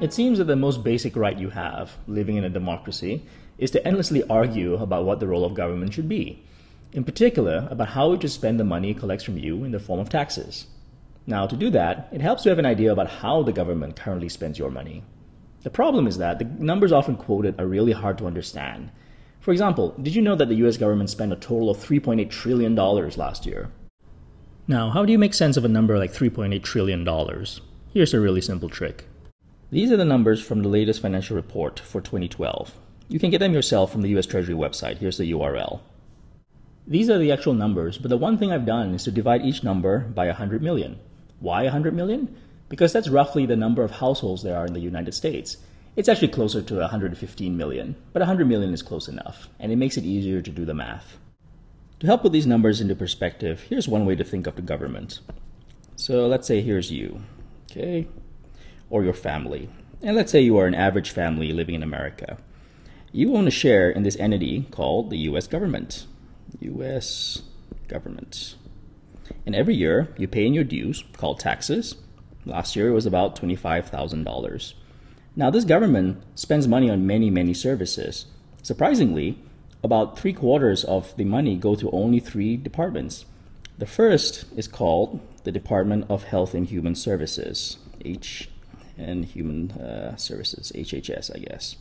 It seems that the most basic right you have, living in a democracy, is to endlessly argue about what the role of government should be. In particular, about how it should spend the money it collects from you in the form of taxes. Now, to do that, it helps to have an idea about how the government currently spends your money. The problem is that the numbers often quoted are really hard to understand. For example, did you know that the US government spent a total of $3.8 trillion last year? Now, how do you make sense of a number like $3.8 trillion? Here's a really simple trick. These are the numbers from the latest financial report for 2012. You can get them yourself from the US Treasury website. Here's the URL. These are the actual numbers, but the one thing I've done is to divide each number by 100 million. Why 100 million? Because that's roughly the number of households there are in the United States. It's actually closer to 115 million, but 100 million is close enough, and it makes it easier to do the math. To help put these numbers into perspective, here's one way to think of the government. So let's say here's you, okay? Or your family. And let's say you are an average family living in America. You own a share in this entity called the US government. US government. And every year you pay in your dues called taxes. Last year it was about $25,000. Now this government spends money on many services. Surprisingly, about 3/4 of the money go to only 3 departments. The first is called the Department of Health and Human Services, HHS, I guess.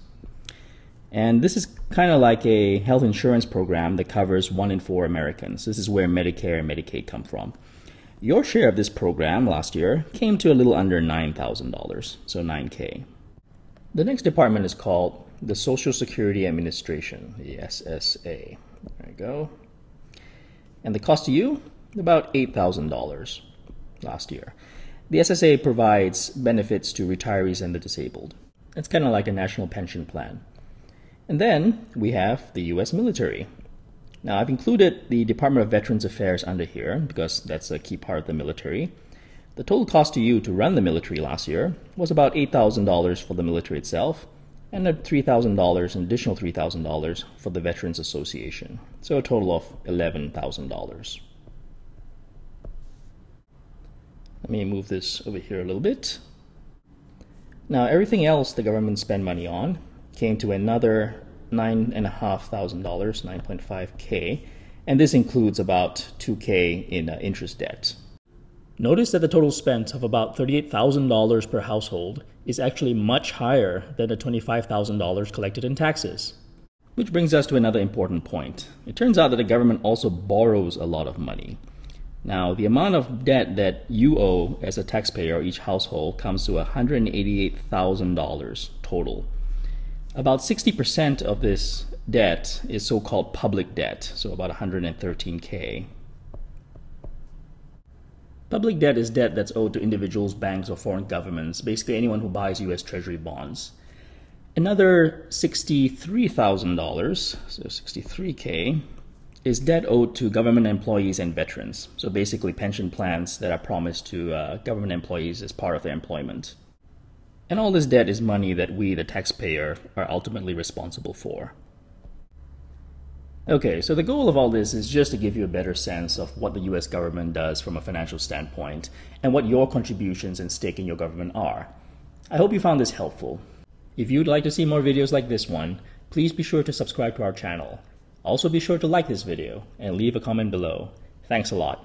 And this is kind of like a health insurance program that covers 1 in 4 Americans. This is where Medicare and Medicaid come from. Your share of this program last year came to a little under $9,000, so $9K. The next department is called the Social Security Administration, the SSA. There you go. And the cost to you, about $8,000 last year. The SSA provides benefits to retirees and the disabled. It's kind of like a national pension plan. And then we have the US military. Now I've included the Department of Veterans Affairs under here because that's a key part of the military. The total cost to you to run the military last year was about $8,000 for the military itself and $3,000, an additional $3,000 for the Veterans Association. So a total of $11,000. Let me move this over here a little bit. Now everything else the government spent money on came to another $9,500, 9.5K, and this includes about 2K in interest debt. Notice that the total spent of about $38,000 per household is actually much higher than the $25,000 collected in taxes. Which brings us to another important point. It turns out that the government also borrows a lot of money. Now, the amount of debt that you owe as a taxpayer or each household comes to $188,000 total. About 60% of this debt is so-called public debt, so about 113K. Public debt is debt that's owed to individuals, banks, or foreign governments, basically anyone who buys US Treasury bonds. Another $63,000, so 63K, is debt owed to government employees and veterans, so basically pension plans that are promised to government employees as part of their employment. And all this debt is money that we, the taxpayer, are ultimately responsible for. Okay, so the goal of all this is just to give you a better sense of what the US government does from a financial standpoint and what your contributions and stake in your government are. I hope you found this helpful. If you'd like to see more videos like this one, please be sure to subscribe to our channel. Also be sure to like this video and leave a comment below. Thanks a lot.